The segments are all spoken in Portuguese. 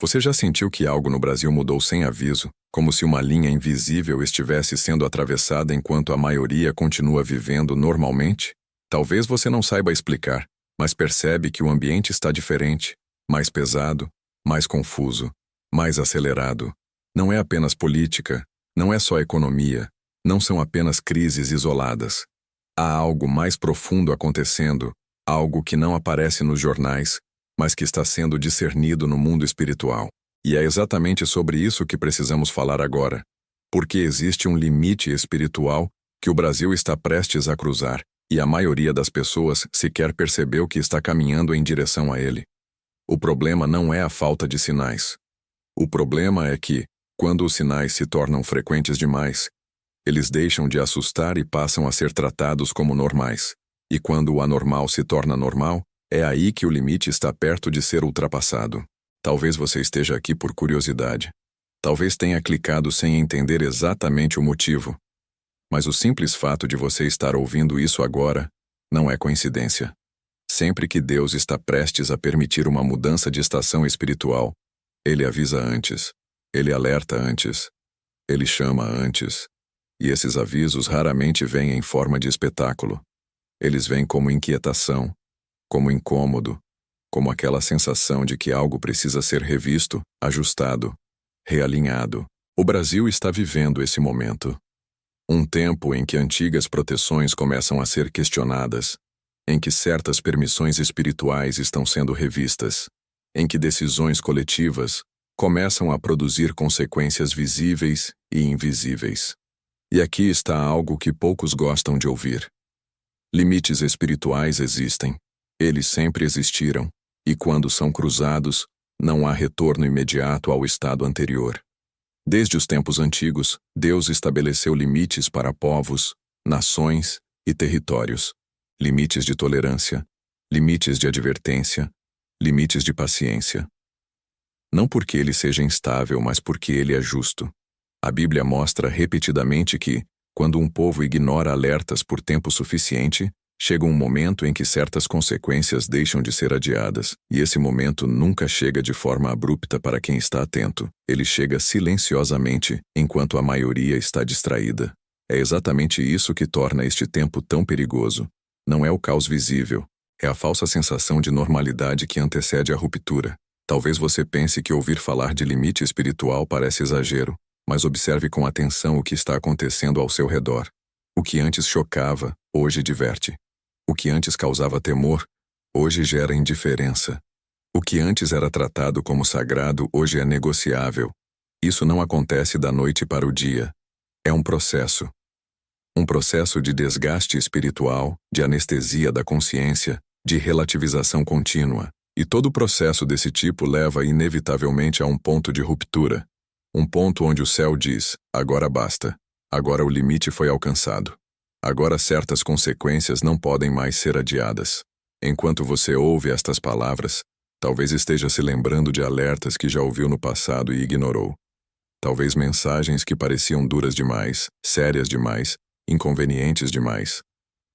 Você já sentiu que algo no Brasil mudou sem aviso, como se uma linha invisível estivesse sendo atravessada enquanto a maioria continua vivendo normalmente? Talvez você não saiba explicar, mas percebe que o ambiente está diferente, mais pesado, mais confuso, mais acelerado. Não é apenas política, não é só economia, não são apenas crises isoladas. Há algo mais profundo acontecendo, algo que não aparece nos jornais, mas que está sendo discernido no mundo espiritual. E é exatamente sobre isso que precisamos falar agora. Porque existe um limite espiritual que o Brasil está prestes a cruzar, e a maioria das pessoas sequer percebeu que está caminhando em direção a ele. O problema não é a falta de sinais. O problema é que, quando os sinais se tornam frequentes demais, eles deixam de assustar e passam a ser tratados como normais. E quando o anormal se torna normal, é aí que o limite está perto de ser ultrapassado. Talvez você esteja aqui por curiosidade. Talvez tenha clicado sem entender exatamente o motivo. Mas o simples fato de você estar ouvindo isso agora não é coincidência. Sempre que Deus está prestes a permitir uma mudança de estação espiritual, Ele avisa antes, Ele alerta antes, Ele chama antes. E esses avisos raramente vêm em forma de espetáculo. Eles vêm como inquietação, como incômodo, como aquela sensação de que algo precisa ser revisto, ajustado, realinhado. O Brasil está vivendo esse momento. Um tempo em que antigas proteções começam a ser questionadas, em que certas permissões espirituais estão sendo revistas, em que decisões coletivas começam a produzir consequências visíveis e invisíveis. E aqui está algo que poucos gostam de ouvir. Limites espirituais existem. Eles sempre existiram, e quando são cruzados, não há retorno imediato ao estado anterior. Desde os tempos antigos, Deus estabeleceu limites para povos, nações e territórios. Limites de tolerância, limites de advertência, limites de paciência. Não porque ele seja instável, mas porque ele é justo. A Bíblia mostra repetidamente que, quando um povo ignora alertas por tempo suficiente, chega um momento em que certas consequências deixam de ser adiadas, e esse momento nunca chega de forma abrupta para quem está atento. Ele chega silenciosamente, enquanto a maioria está distraída. É exatamente isso que torna este tempo tão perigoso. Não é o caos visível, é a falsa sensação de normalidade que antecede a ruptura. Talvez você pense que ouvir falar de limite espiritual parece exagero, mas observe com atenção o que está acontecendo ao seu redor. O que antes chocava, hoje diverte. O que antes causava temor, hoje gera indiferença. O que antes era tratado como sagrado, hoje é negociável. Isso não acontece da noite para o dia. É um processo. Um processo de desgaste espiritual, de anestesia da consciência, de relativização contínua. E todo processo desse tipo leva inevitavelmente a um ponto de ruptura. Um ponto onde o céu diz, agora basta. Agora o limite foi alcançado. Agora certas consequências não podem mais ser adiadas. Enquanto você ouve estas palavras, talvez esteja se lembrando de alertas que já ouviu no passado e ignorou. Talvez mensagens que pareciam duras demais, sérias demais, inconvenientes demais.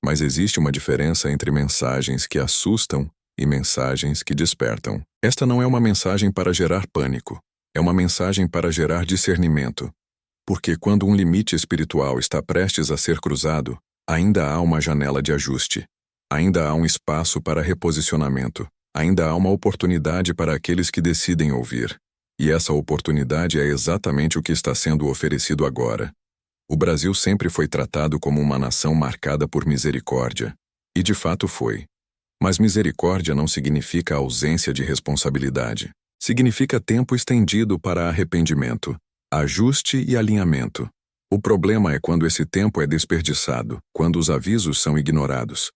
Mas existe uma diferença entre mensagens que assustam e mensagens que despertam. Esta não é uma mensagem para gerar pânico. É uma mensagem para gerar discernimento. Porque quando um limite espiritual está prestes a ser cruzado, ainda há uma janela de ajuste. Ainda há um espaço para reposicionamento. Ainda há uma oportunidade para aqueles que decidem ouvir. E essa oportunidade é exatamente o que está sendo oferecido agora. O Brasil sempre foi tratado como uma nação marcada por misericórdia. E de fato foi. Mas misericórdia não significa ausência de responsabilidade. Significa tempo estendido para arrependimento, ajuste e alinhamento. O problema é quando esse tempo é desperdiçado, quando os avisos são ignorados,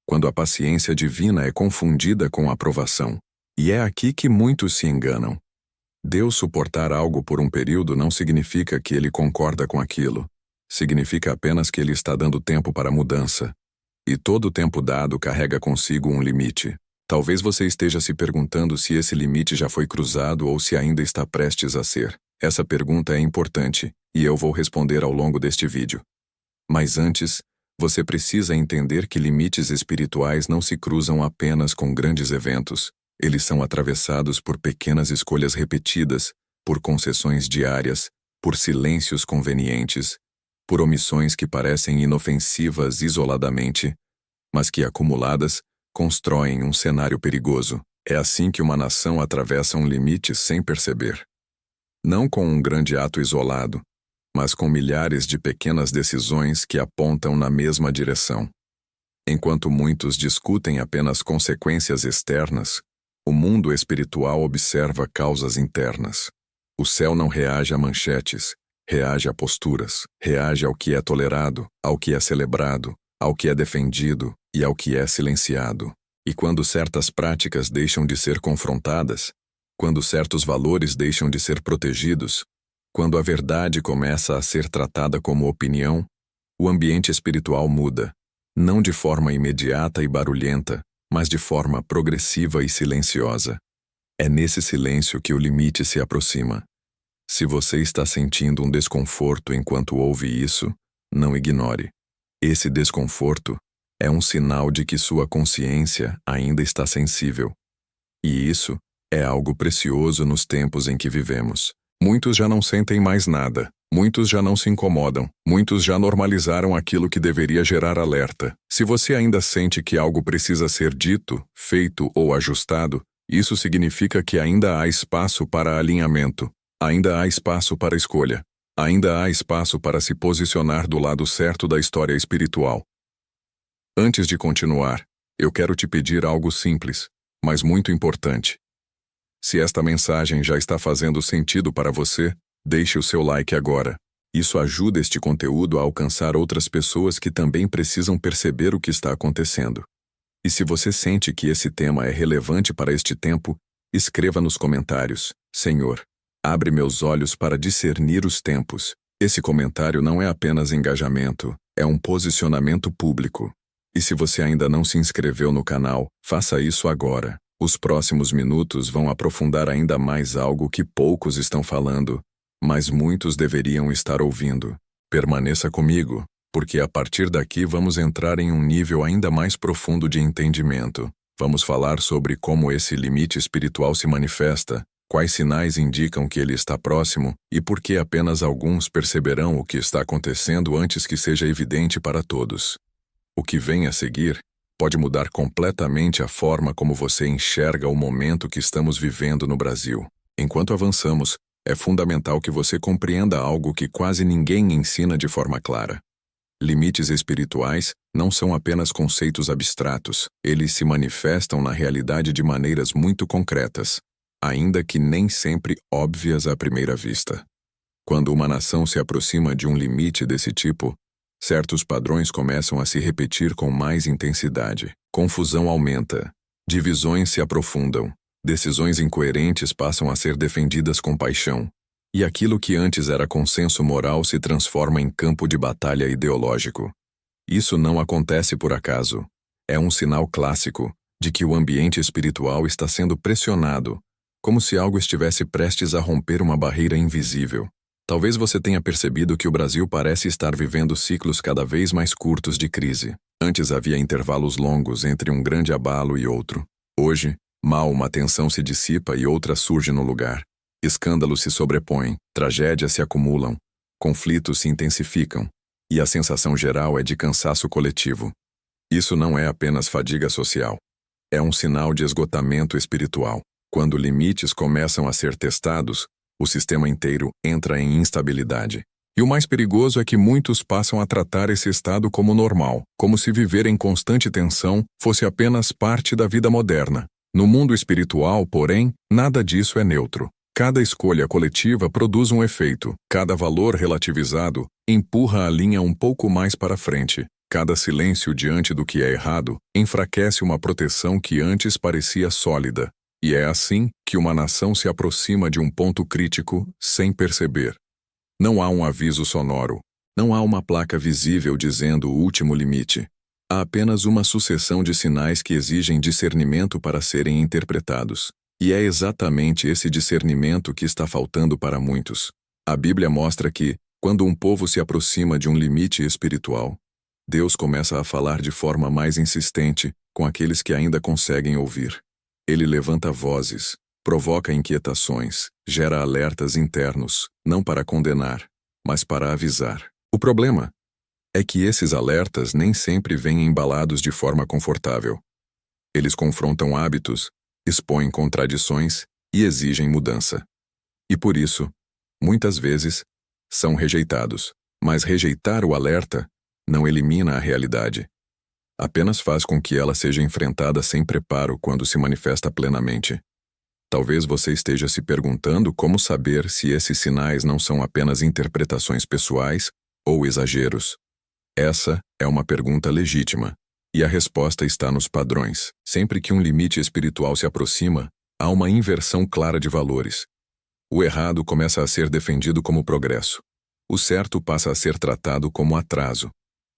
quando a paciência divina é confundida com a aprovação. E é aqui que muitos se enganam. Deus suportar algo por um período não significa que ele concorda com aquilo. Significa apenas que ele está dando tempo para a mudança. E todo tempo dado carrega consigo um limite. Talvez você esteja se perguntando se esse limite já foi cruzado ou se ainda está prestes a ser. Essa pergunta é importante, e eu vou responder ao longo deste vídeo. Mas antes, você precisa entender que limites espirituais não se cruzam apenas com grandes eventos. Eles são atravessados por pequenas escolhas repetidas, por concessões diárias, por silêncios convenientes, por omissões que parecem inofensivas isoladamente, mas que, acumuladas, constroem um cenário perigoso. É assim que uma nação atravessa um limite sem perceber. Não com um grande ato isolado, mas com milhares de pequenas decisões que apontam na mesma direção. Enquanto muitos discutem apenas consequências externas, o mundo espiritual observa causas internas. O céu não reage a manchetes, reage a posturas, reage ao que é tolerado, ao que é celebrado, ao que é defendido e ao que é silenciado. E quando certas práticas deixam de ser confrontadas, quando certos valores deixam de ser protegidos, quando a verdade começa a ser tratada como opinião, o ambiente espiritual muda, não de forma imediata e barulhenta, mas de forma progressiva e silenciosa. É nesse silêncio que o limite se aproxima. Se você está sentindo um desconforto enquanto ouve isso, não ignore. Esse desconforto é um sinal de que sua consciência ainda está sensível. E isso é algo precioso nos tempos em que vivemos. Muitos já não sentem mais nada. Muitos já não se incomodam. Muitos já normalizaram aquilo que deveria gerar alerta. Se você ainda sente que algo precisa ser dito, feito ou ajustado, isso significa que ainda há espaço para alinhamento. Ainda há espaço para escolha. Ainda há espaço para se posicionar do lado certo da história espiritual. Antes de continuar, eu quero te pedir algo simples, mas muito importante. Se esta mensagem já está fazendo sentido para você, deixe o seu like agora. Isso ajuda este conteúdo a alcançar outras pessoas que também precisam perceber o que está acontecendo. E se você sente que esse tema é relevante para este tempo, escreva nos comentários: Senhor, abre meus olhos para discernir os tempos. Esse comentário não é apenas engajamento, é um posicionamento público. E se você ainda não se inscreveu no canal, faça isso agora. Os próximos minutos vão aprofundar ainda mais algo que poucos estão falando, mas muitos deveriam estar ouvindo. Permaneça comigo, porque a partir daqui vamos entrar em um nível ainda mais profundo de entendimento. Vamos falar sobre como esse limite espiritual se manifesta, quais sinais indicam que ele está próximo e por que apenas alguns perceberão o que está acontecendo antes que seja evidente para todos. O que vem a seguir pode mudar completamente a forma como você enxerga o momento que estamos vivendo no Brasil. Enquanto avançamos, é fundamental que você compreenda algo que quase ninguém ensina de forma clara. Limites espirituais não são apenas conceitos abstratos, eles se manifestam na realidade de maneiras muito concretas, ainda que nem sempre óbvias à primeira vista. Quando uma nação se aproxima de um limite desse tipo, certos padrões começam a se repetir com mais intensidade. Confusão aumenta, divisões se aprofundam, decisões incoerentes passam a ser defendidas com paixão, e aquilo que antes era consenso moral se transforma em campo de batalha ideológico. Isso não acontece por acaso. É um sinal clássico de que o ambiente espiritual está sendo pressionado, como se algo estivesse prestes a romper uma barreira invisível. Talvez você tenha percebido que o Brasil parece estar vivendo ciclos cada vez mais curtos de crise. Antes havia intervalos longos entre um grande abalo e outro. Hoje, mal uma tensão se dissipa e outra surge no lugar. Escândalos se sobrepõem, tragédias se acumulam, conflitos se intensificam, e a sensação geral é de cansaço coletivo. Isso não é apenas fadiga social. É um sinal de esgotamento espiritual. Quando limites começam a ser testados, o sistema inteiro entra em instabilidade. E o mais perigoso é que muitos passam a tratar esse estado como normal, como se viver em constante tensão fosse apenas parte da vida moderna. No mundo espiritual, porém, nada disso é neutro. Cada escolha coletiva produz um efeito. Cada valor relativizado empurra a linha um pouco mais para frente. Cada silêncio diante do que é errado enfraquece uma proteção que antes parecia sólida. E é assim que uma nação se aproxima de um ponto crítico sem perceber. Não há um aviso sonoro, não há uma placa visível dizendo o último limite. Há apenas uma sucessão de sinais que exigem discernimento para serem interpretados. E é exatamente esse discernimento que está faltando para muitos. A Bíblia mostra que, quando um povo se aproxima de um limite espiritual, Deus começa a falar de forma mais insistente com aqueles que ainda conseguem ouvir. Ele levanta vozes, provoca inquietações, gera alertas internos, não para condenar, mas para avisar. O problema é que esses alertas nem sempre vêm embalados de forma confortável. Eles confrontam hábitos, expõem contradições e exigem mudança. E por isso, muitas vezes, são rejeitados. Mas rejeitar o alerta não elimina a realidade. Apenas faz com que ela seja enfrentada sem preparo quando se manifesta plenamente. Talvez você esteja se perguntando como saber se esses sinais não são apenas interpretações pessoais ou exageros. Essa é uma pergunta legítima, e a resposta está nos padrões. Sempre que um limite espiritual se aproxima, há uma inversão clara de valores. O errado começa a ser defendido como progresso. O certo passa a ser tratado como atraso.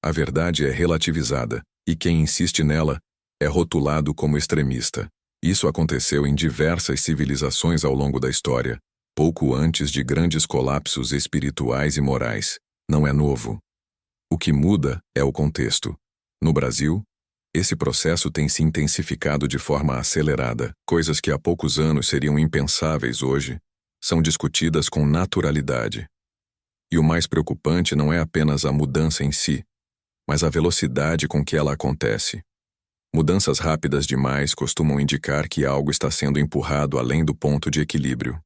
A verdade é relativizada, e quem insiste nela é rotulado como extremista. Isso aconteceu em diversas civilizações ao longo da história, pouco antes de grandes colapsos espirituais e morais. Não é novo. O que muda é o contexto. No Brasil, esse processo tem se intensificado de forma acelerada. Coisas que há poucos anos seriam impensáveis hoje são discutidas com naturalidade. E o mais preocupante não é apenas a mudança em si, mas a velocidade com que ela acontece. Mudanças rápidas demais costumam indicar que algo está sendo empurrado além do ponto de equilíbrio.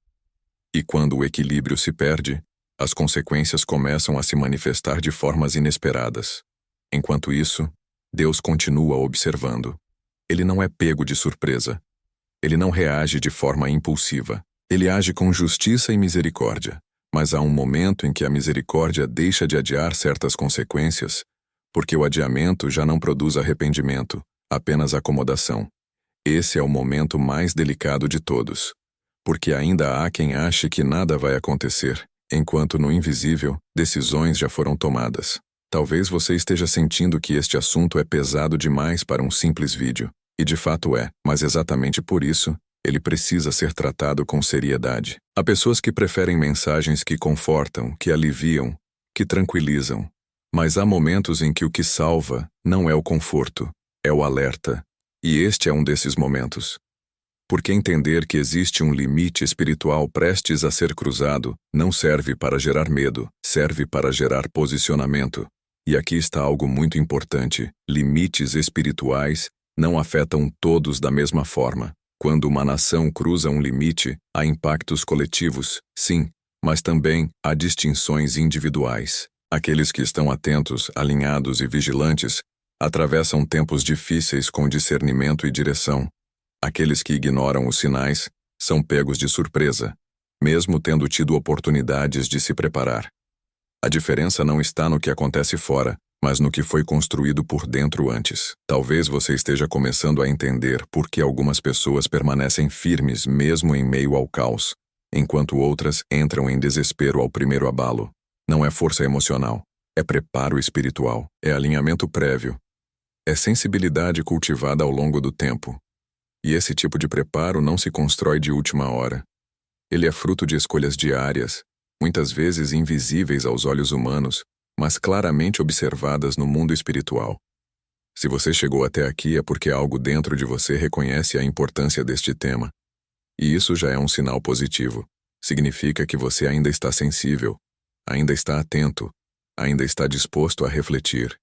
E quando o equilíbrio se perde, as consequências começam a se manifestar de formas inesperadas. Enquanto isso, Deus continua observando. Ele não é pego de surpresa. Ele não reage de forma impulsiva. Ele age com justiça e misericórdia. Mas há um momento em que a misericórdia deixa de adiar certas consequências, porque o adiamento já não produz arrependimento, apenas acomodação. Esse é o momento mais delicado de todos, porque ainda há quem ache que nada vai acontecer, enquanto no invisível, decisões já foram tomadas. Talvez você esteja sentindo que este assunto é pesado demais para um simples vídeo, e de fato é, mas exatamente por isso, ele precisa ser tratado com seriedade. Há pessoas que preferem mensagens que confortam, que aliviam, que tranquilizam. Mas há momentos em que o que salva não é o conforto, é o alerta. E este é um desses momentos. Porque entender que existe um limite espiritual prestes a ser cruzado não serve para gerar medo, serve para gerar posicionamento. E aqui está algo muito importante: limites espirituais não afetam todos da mesma forma. Quando uma nação cruza um limite, há impactos coletivos, sim, mas também há distinções individuais. Aqueles que estão atentos, alinhados e vigilantes atravessam tempos difíceis com discernimento e direção. Aqueles que ignoram os sinais são pegos de surpresa, mesmo tendo tido oportunidades de se preparar. A diferença não está no que acontece fora, mas no que foi construído por dentro antes. Talvez você esteja começando a entender por que algumas pessoas permanecem firmes mesmo em meio ao caos, enquanto outras entram em desespero ao primeiro abalo. Não é força emocional, é preparo espiritual, é alinhamento prévio, é sensibilidade cultivada ao longo do tempo. E esse tipo de preparo não se constrói de última hora. Ele é fruto de escolhas diárias, muitas vezes invisíveis aos olhos humanos, mas claramente observadas no mundo espiritual. Se você chegou até aqui é porque algo dentro de você reconhece a importância deste tema. E isso já é um sinal positivo. Significa que você ainda está sensível, ainda está atento, ainda está disposto a refletir.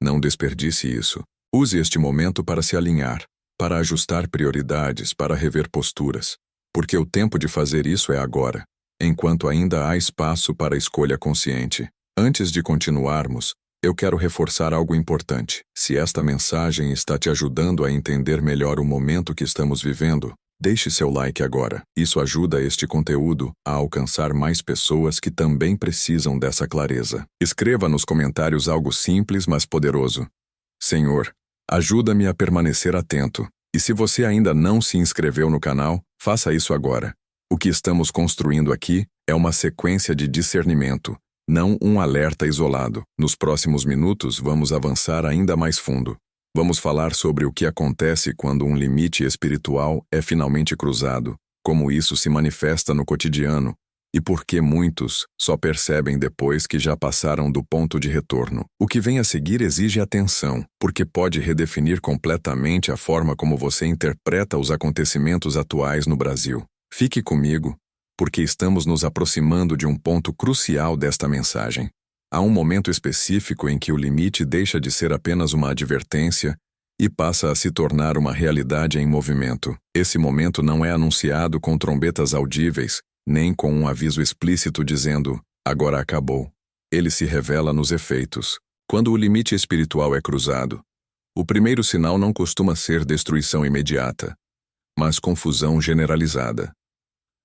Não desperdice isso. Use este momento para se alinhar, para ajustar prioridades, para rever posturas. Porque o tempo de fazer isso é agora, enquanto ainda há espaço para a escolha consciente. Antes de continuarmos, eu quero reforçar algo importante. Se esta mensagem está te ajudando a entender melhor o momento que estamos vivendo, deixe seu like agora. Isso ajuda este conteúdo a alcançar mais pessoas que também precisam dessa clareza. Escreva nos comentários algo simples, mas poderoso. Senhor, ajuda-me a permanecer atento. E se você ainda não se inscreveu no canal, faça isso agora. O que estamos construindo aqui é uma sequência de discernimento, não um alerta isolado. Nos próximos minutos, vamos avançar ainda mais fundo. Vamos falar sobre o que acontece quando um limite espiritual é finalmente cruzado, como isso se manifesta no cotidiano, E por que muitos só percebem depois que já passaram do ponto de retorno. O que vem a seguir exige atenção, porque pode redefinir completamente a forma como você interpreta os acontecimentos atuais no Brasil. Fique comigo, porque estamos nos aproximando de um ponto crucial desta mensagem. Há um momento específico em que o limite deixa de ser apenas uma advertência e passa a se tornar uma realidade em movimento. Esse momento não é anunciado com trombetas audíveis, nem com um aviso explícito dizendo, agora acabou. Ele se revela nos efeitos. Quando o limite espiritual é cruzado, o primeiro sinal não costuma ser destruição imediata, mas confusão generalizada.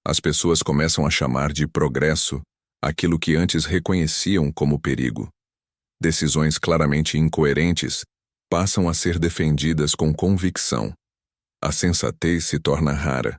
As pessoas começam a chamar de progresso aquilo que antes reconheciam como perigo. Decisões claramente incoerentes passam a ser defendidas com convicção. A sensatez se torna rara,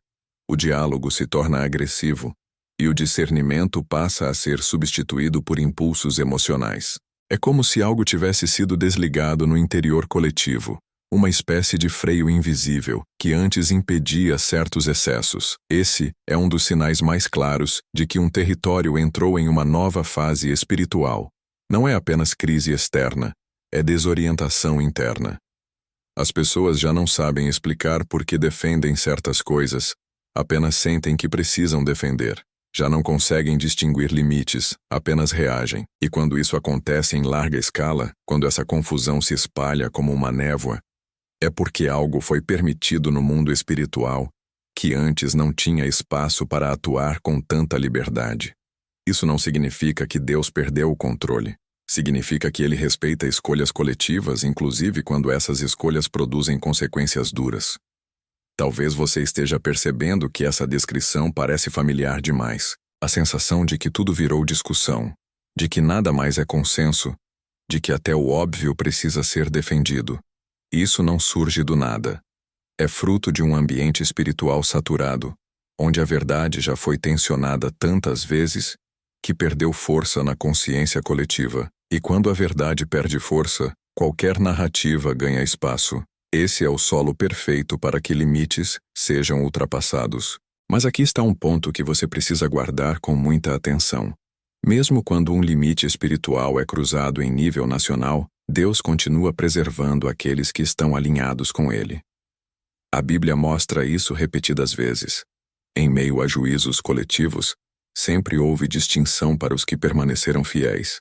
o diálogo se torna agressivo, e o discernimento passa a ser substituído por impulsos emocionais. É como se algo tivesse sido desligado no interior coletivo, uma espécie de freio invisível que antes impedia certos excessos. Esse é um dos sinais mais claros de que um território entrou em uma nova fase espiritual. Não é apenas crise externa, é desorientação interna. As pessoas já não sabem explicar por que defendem certas coisas, apenas sentem que precisam defender. Já não conseguem distinguir limites, apenas reagem. E quando isso acontece em larga escala, quando essa confusão se espalha como uma névoa, é porque algo foi permitido no mundo espiritual que antes não tinha espaço para atuar com tanta liberdade. Isso não significa que Deus perdeu o controle. Significa que ele respeita escolhas coletivas, inclusive quando essas escolhas produzem consequências duras. Talvez você esteja percebendo que essa descrição parece familiar demais. A sensação de que tudo virou discussão, de que nada mais é consenso, de que até o óbvio precisa ser defendido. Isso não surge do nada. É fruto de um ambiente espiritual saturado, onde a verdade já foi tensionada tantas vezes que perdeu força na consciência coletiva. E quando a verdade perde força, qualquer narrativa ganha espaço. Esse é o solo perfeito para que limites sejam ultrapassados. Mas aqui está um ponto que você precisa guardar com muita atenção. Mesmo quando um limite espiritual é cruzado em nível nacional, Deus continua preservando aqueles que estão alinhados com Ele. A Bíblia mostra isso repetidas vezes. Em meio a juízos coletivos, sempre houve distinção para os que permaneceram fiéis.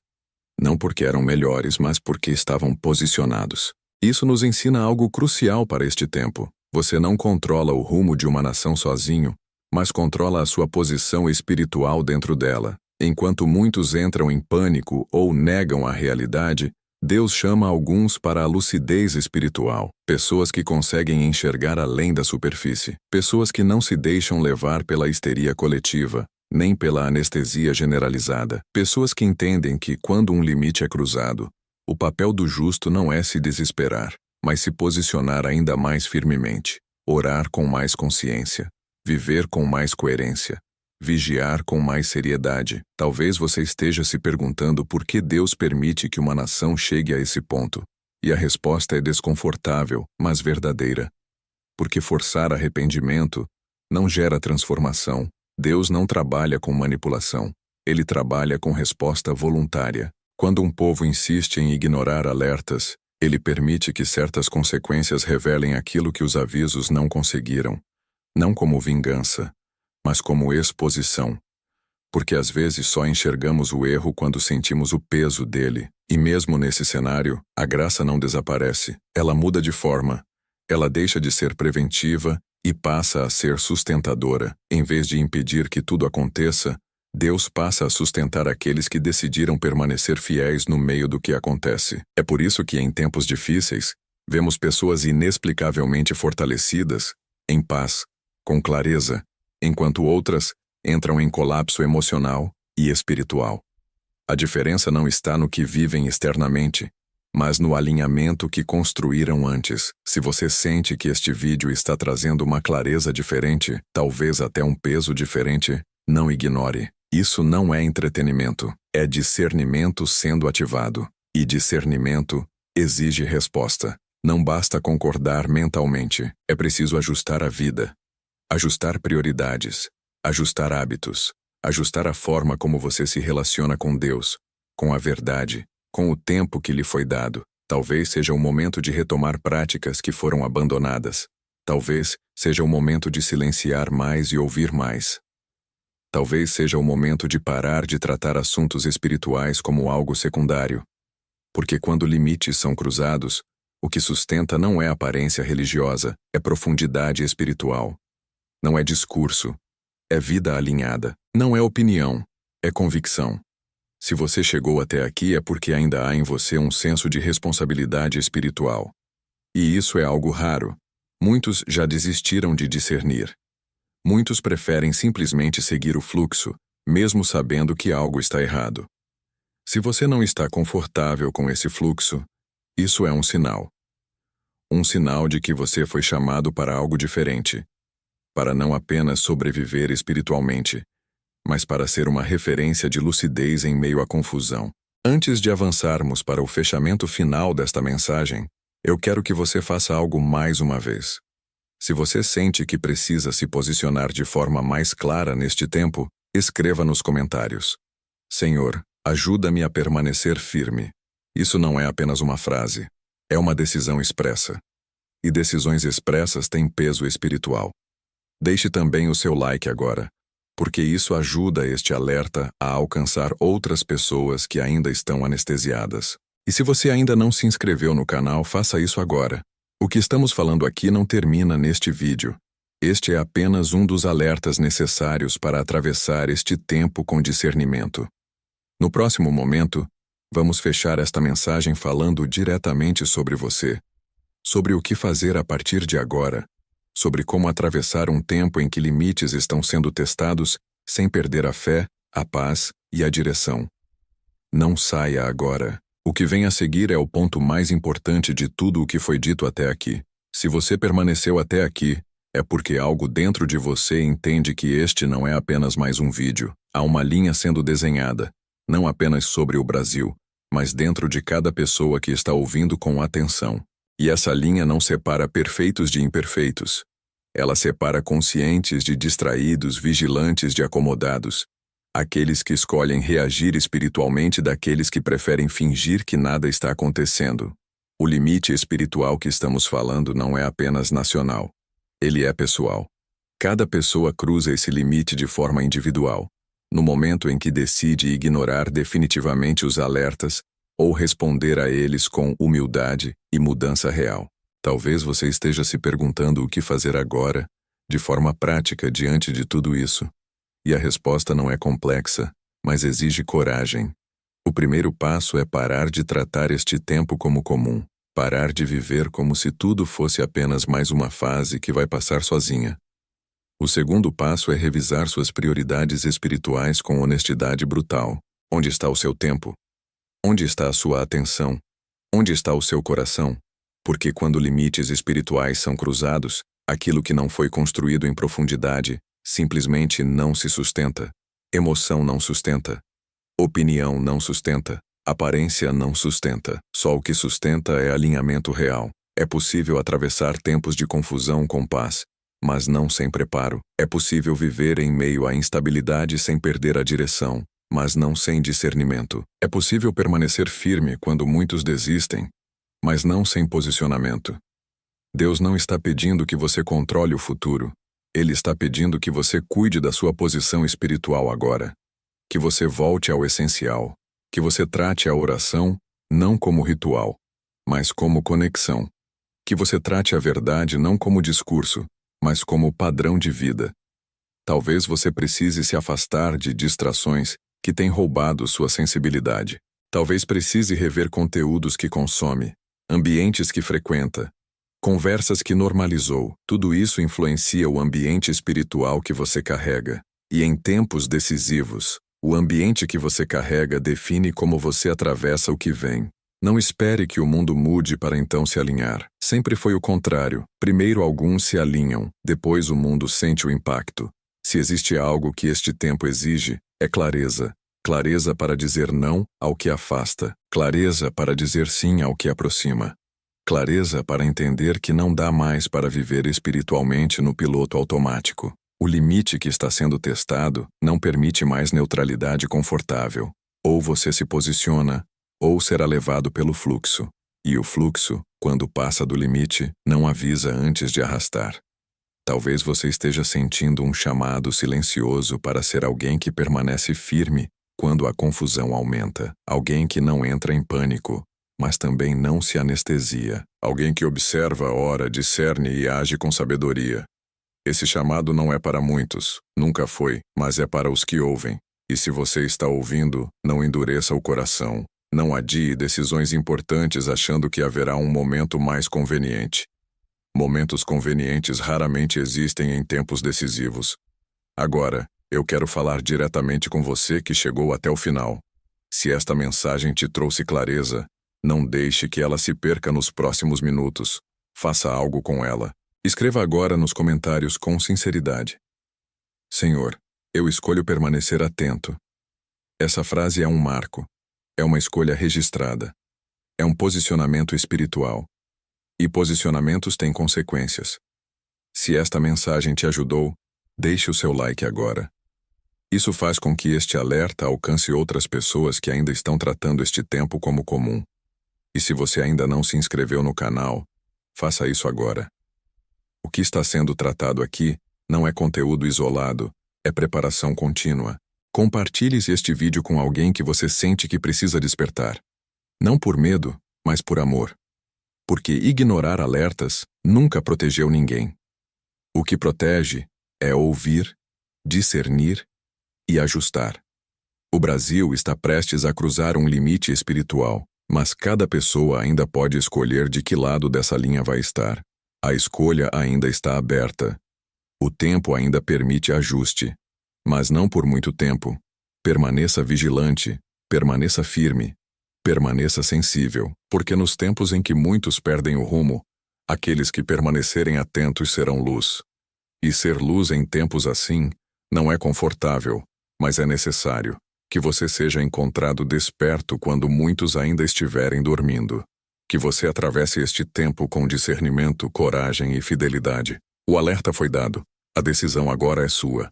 Não porque eram melhores, mas porque estavam posicionados. Isso nos ensina algo crucial para este tempo. Você não controla o rumo de uma nação sozinho, mas controla a sua posição espiritual dentro dela. Enquanto muitos entram em pânico ou negam a realidade, Deus chama alguns para a lucidez espiritual. Pessoas que conseguem enxergar além da superfície. Pessoas que não se deixam levar pela histeria coletiva, nem pela anestesia generalizada. Pessoas que entendem que, quando um limite é cruzado, o papel do justo não é se desesperar, mas se posicionar ainda mais firmemente, orar com mais consciência, viver com mais coerência, vigiar com mais seriedade. Talvez você esteja se perguntando por que Deus permite que uma nação chegue a esse ponto. E a resposta é desconfortável, mas verdadeira. Porque forçar arrependimento não gera transformação. Deus não trabalha com manipulação. Ele trabalha com resposta voluntária. Quando um povo insiste em ignorar alertas, ele permite que certas consequências revelem aquilo que os avisos não conseguiram. Não como vingança, mas como exposição. Porque às vezes só enxergamos o erro quando sentimos o peso dele. E mesmo nesse cenário, a graça não desaparece. Ela muda de forma. Ela deixa de ser preventiva e passa a ser sustentadora. Em vez de impedir que tudo aconteça, Deus passa a sustentar aqueles que decidiram permanecer fiéis no meio do que acontece. É por isso que, em tempos difíceis, vemos pessoas inexplicavelmente fortalecidas, em paz, com clareza, enquanto outras entram em colapso emocional e espiritual. A diferença não está no que vivem externamente, mas no alinhamento que construíram antes. Se você sente que este vídeo está trazendo uma clareza diferente, talvez até um peso diferente, não ignore. Isso não é entretenimento, é discernimento sendo ativado. E discernimento exige resposta. Não basta concordar mentalmente, é preciso ajustar a vida, ajustar prioridades, ajustar hábitos, ajustar a forma como você se relaciona com Deus, com a verdade, com o tempo que lhe foi dado. Talvez seja o momento de retomar práticas que foram abandonadas. Talvez seja o momento de silenciar mais e ouvir mais. Talvez seja o momento de parar de tratar assuntos espirituais como algo secundário. Porque quando limites são cruzados, o que sustenta não é aparência religiosa, é profundidade espiritual. Não é discurso, é vida alinhada. Não é opinião, é convicção. Se você chegou até aqui é porque ainda há em você um senso de responsabilidade espiritual. E isso é algo raro. Muitos já desistiram de discernir. Muitos preferem simplesmente seguir o fluxo, mesmo sabendo que algo está errado. Se você não está confortável com esse fluxo, isso é um sinal. Um sinal de que você foi chamado para algo diferente. Para não apenas sobreviver espiritualmente, mas para ser uma referência de lucidez em meio à confusão. Antes de avançarmos para o fechamento final desta mensagem, eu quero que você faça algo mais uma vez. Se você sente que precisa se posicionar de forma mais clara neste tempo, escreva nos comentários: Senhor, ajuda-me a permanecer firme. Isso não é apenas uma frase, é uma decisão expressa. E decisões expressas têm peso espiritual. Deixe também o seu like agora, porque isso ajuda este alerta a alcançar outras pessoas que ainda estão anestesiadas. E se você ainda não se inscreveu no canal, faça isso agora. O que estamos falando aqui não termina neste vídeo. Este é apenas um dos alertas necessários para atravessar este tempo com discernimento. No próximo momento, vamos fechar esta mensagem falando diretamente sobre você, sobre o que fazer a partir de agora, sobre como atravessar um tempo em que limites estão sendo testados sem perder a fé, a paz e a direção. Não saia agora. O que vem a seguir é o ponto mais importante de tudo o que foi dito até aqui. Se você permaneceu até aqui, é porque algo dentro de você entende que este não é apenas mais um vídeo. Há uma linha sendo desenhada, não apenas sobre o Brasil, mas dentro de cada pessoa que está ouvindo com atenção. E essa linha não separa perfeitos de imperfeitos. Ela separa conscientes de distraídos, vigilantes de acomodados, aqueles que escolhem reagir espiritualmente daqueles que preferem fingir que nada está acontecendo. O limite espiritual que estamos falando não é apenas nacional. Ele é pessoal. Cada pessoa cruza esse limite de forma individual, no momento em que decide ignorar definitivamente os alertas ou responder a eles com humildade e mudança real. Talvez você esteja se perguntando o que fazer agora, de forma prática diante de tudo isso. E a resposta não é complexa, mas exige coragem. O primeiro passo é parar de tratar este tempo como comum, parar de viver como se tudo fosse apenas mais uma fase que vai passar sozinha. O segundo passo é revisar suas prioridades espirituais com honestidade brutal. Onde está o seu tempo? Onde está a sua atenção? Onde está o seu coração? Porque quando limites espirituais são cruzados, aquilo que não foi construído em profundidade simplesmente não se sustenta. Emoção não sustenta. Opinião não sustenta. Aparência não sustenta. Só o que sustenta é alinhamento real. É possível atravessar tempos de confusão com paz, mas não sem preparo. É possível viver em meio à instabilidade sem perder a direção, mas não sem discernimento. É possível permanecer firme quando muitos desistem, mas não sem posicionamento. Deus não está pedindo que você controle o futuro. Ele está pedindo que você cuide da sua posição espiritual agora. Que você volte ao essencial. Que você trate a oração não como ritual, mas como conexão. Que você trate a verdade não como discurso, mas como padrão de vida. Talvez você precise se afastar de distrações que têm roubado sua sensibilidade. Talvez precise rever conteúdos que consome, ambientes que frequenta, conversas que normalizou. Tudo isso influencia o ambiente espiritual que você carrega. E em tempos decisivos, o ambiente que você carrega define como você atravessa o que vem. Não espere que o mundo mude para então se alinhar. Sempre foi o contrário. Primeiro alguns se alinham, depois o mundo sente o impacto. Se existe algo que este tempo exige, é clareza. Clareza para dizer não ao que afasta. Clareza para dizer sim ao que aproxima. Clareza para entender que não dá mais para viver espiritualmente no piloto automático. O limite que está sendo testado não permite mais neutralidade confortável. Ou você se posiciona, ou será levado pelo fluxo. E o fluxo, quando passa do limite, não avisa antes de arrastar. Talvez você esteja sentindo um chamado silencioso para ser alguém que permanece firme quando a confusão aumenta. Alguém que não entra em pânico, mas também não se anestesia. Alguém que observa, ora, discerne e age com sabedoria. Esse chamado não é para muitos, nunca foi, mas é para os que ouvem. E se você está ouvindo, não endureça o coração. Não adie decisões importantes achando que haverá um momento mais conveniente. Momentos convenientes raramente existem em tempos decisivos. Agora, eu quero falar diretamente com você que chegou até o final. Se esta mensagem te trouxe clareza, não deixe que ela se perca nos próximos minutos. Faça algo com ela. Escreva agora nos comentários com sinceridade: Senhor, eu escolho permanecer atento. Essa frase é um marco. É uma escolha registrada. É um posicionamento espiritual. E posicionamentos têm consequências. Se esta mensagem te ajudou, deixe o seu like agora. Isso faz com que este alerta alcance outras pessoas que ainda estão tratando este tempo como comum. E se você ainda não se inscreveu no canal, faça isso agora. O que está sendo tratado aqui não é conteúdo isolado, é preparação contínua. Compartilhe este vídeo com alguém que você sente que precisa despertar. Não por medo, mas por amor. Porque ignorar alertas nunca protegeu ninguém. O que protege é ouvir, discernir e ajustar. O Brasil está prestes a cruzar um limite espiritual, mas cada pessoa ainda pode escolher de que lado dessa linha vai estar. A escolha ainda está aberta. O tempo ainda permite ajuste. Mas não por muito tempo. Permaneça vigilante, permaneça firme, permaneça sensível, porque nos tempos em que muitos perdem o rumo, aqueles que permanecerem atentos serão luz. E ser luz em tempos assim não é confortável, mas é necessário que você seja encontrado desperto quando muitos ainda estiverem dormindo. Que você atravesse este tempo com discernimento, coragem e fidelidade. O alerta foi dado. A decisão agora é sua.